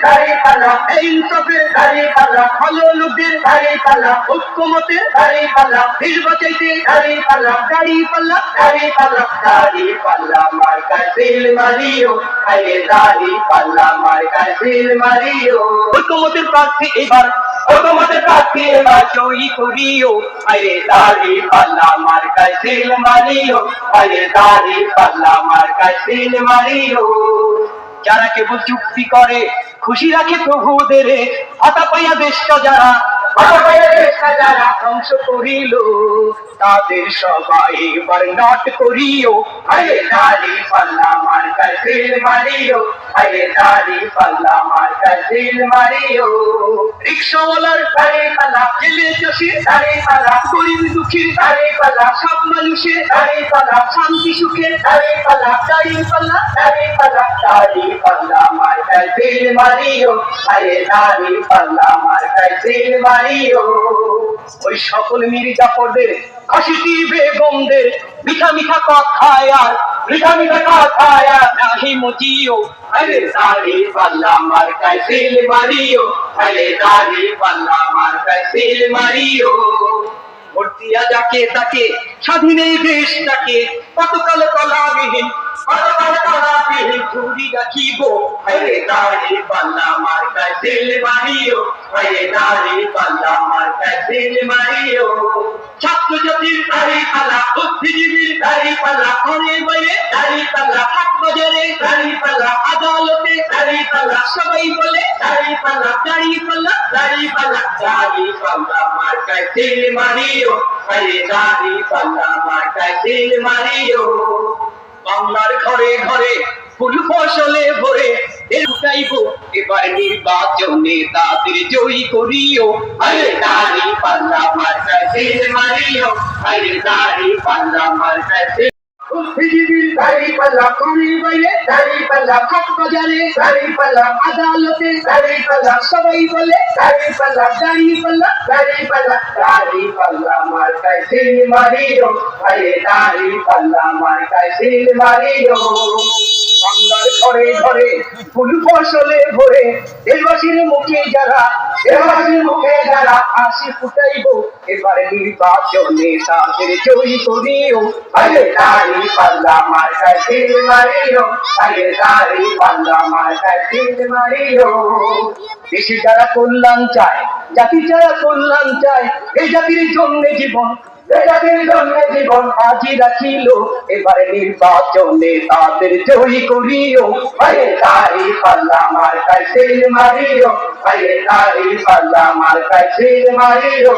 দাড়ি পাল্লা, ইনসাফের দাড়ি পাল্লা, ভালো লোকের দাড়ি পাল্লা, ঐক্যমতের দাড়ি পাল্লা, দেশ বাঁচাইতে দাড়ি পাল্লা, দাড়ি পাল্লা, দাড়ি পাল্লা, দাড়ি পাল্লা মার্কায় সিল মারিও, আরে দাড়ি পাল্লা মার্কায় সিল মারিও। ঐক্যমতের প্রার্থী এবার, ঐক্যমতের প্রার্থী এবার জয়ী করিও, আরে দাড়ি পাল্লা মার্কায় সিল মারিও, আরে দাড়ি পাল্লা মার্কায় সিল মারিও। যারা কেবল চুক্তি করে খুশি রাখে প্রভুদের, হাতা পাইয়া দেশটা যারা, হাতা পাইয়া দেশটা যারা ধ্বংস করিল, তাদের সবাই এবার নট করিও, আরে দাড়ি পাল্লা মার্কায় সিল মারিও, আরে দাড়ি পাল্লা মার্কায় সিল মারিও। রিক্সাওয়ালার দাড়ি পাল্লা, জেলে চাষির দাড়ি পাল্লা, গরিব দুঃখীর দাড়ি পাল্লা, সব মানুষের দাড়ি পাল্লা, শান্তি সুখের দাড়ি পাল্লা, দাড়ি পাল্লা, দাড়ি পাল্লা, দাড়ি পাল্লা মার্কায় সিল মারিও, আরে দাড়ি পাল্লা মার্কায় সিল মারিও। ওই সকল মির্জাফরদের, ঘাসিটি বেগমদের মিঠা মিঠা কথায় আর, মিঠা মিঠা কথায় আর নাহি মজিও, আরে দাড়ি পাল্লা মার্কায় সিল মারিও, আরে দাড়ি পাল্লা মার্কায় সিল মারিও। ভোট দিয়া যাকে তাকে স্বাধীন এই দেশটাকে কতকাল কলাবিহীন, কতকাল কলাবিহীন ঝুড়ি রাখিব, আরে দাড়ি পাল্লা মার্কায় সিল মারিও, আরে দাড়ি পাল্লা মার্কায় সিল মারিও। ছাত্র জাতির দাড়ি পাল্লা, বুদ্ধিজীবীর দাড়ি পাল্লা, ঘরে বাইরে দাড়ি পাল্লা, হাট বাজারে দাড়ি পাল্লা, আদালতে দাড়ি পাল্লা, সবাই বলে দাড়ি পাল্লা, দাড়ি পাল্লা, দাড়ি পাল্লা, দাড়ি পাল্লা মার্কায় সিল মারিও, আরে দাড়ি পাল্লা মার্কায় সিল মারিও। বাংলার ঘরে ঘরে ফুল ফসলে ভরে উঠাইব এবার নির্বাচনে তাদের জয়ী করিও, আরে দাড়ি পাল্লা মার্কায় সিল মারিও, আরে দাড়ি পাল্লা মার্কায় সিল। বুদ্ধিজীবীর দাড়ি পাল্লা, ঘরে বাইরে দাড়ি পাল্লা, হাট বাজারে দাড়ি পাল্লা, আদালতে দাড়ি পাল্লা, সবাই বলে দাড়ি পাল্লা, দাড়ি পাল্লা, দাড়ি পাল্লা, দাড়ি পাল্লা মার্কায় সিল মারিও, আরে দাড়ি পাল্লা মার্কায় সিল মারিও। বাংলার ঘরে ঘরে ফুল ফসলে ভরে দেশবাসীর মুখে যারা, দেশবাসীর মুখে যারা হাসি ফুটাইব এবার নির্বাচনে তাদের জয়ী করিও, আরে দাড়ি পাল্লা মার্কায় সিল মারিও, আরে দাড়ি পাল্লা মার্কায় সিল মারিও। দেশে যারা কল্যাণ চায়, জাতি যারা কল্যাণ চায়, এই জাতির জন্য জীবন, জাতির জন্য জীবন আজি রাখিল এবারে নির্বাচনে তাদের জয়ী করিও, আরে দাড়ি পাল্লা মার্কায় সিল মারিও, আরে দাড়ি পাল্লা মার্কায় সিল মারিও।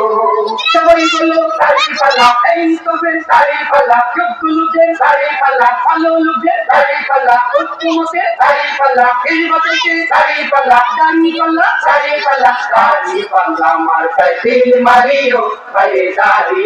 সবাই বলো দাড়ি পাল্লা, ইনসাফের দাড়ি পাল্লা, যোগ্য লোকের দাড়ি পাল্লা, ভালো লোকের দাড়ি পাল্লা, ঐক্যমতের দাড়ি পাল্লা, দেশ বাঁচাইতে দাড়ি পাল্লা, দাড়ি পাল্লা, দাড়ি পাল্লা, দাড়ি পাল্লা মার্কায় সিল মারিও, আরে দাড়ি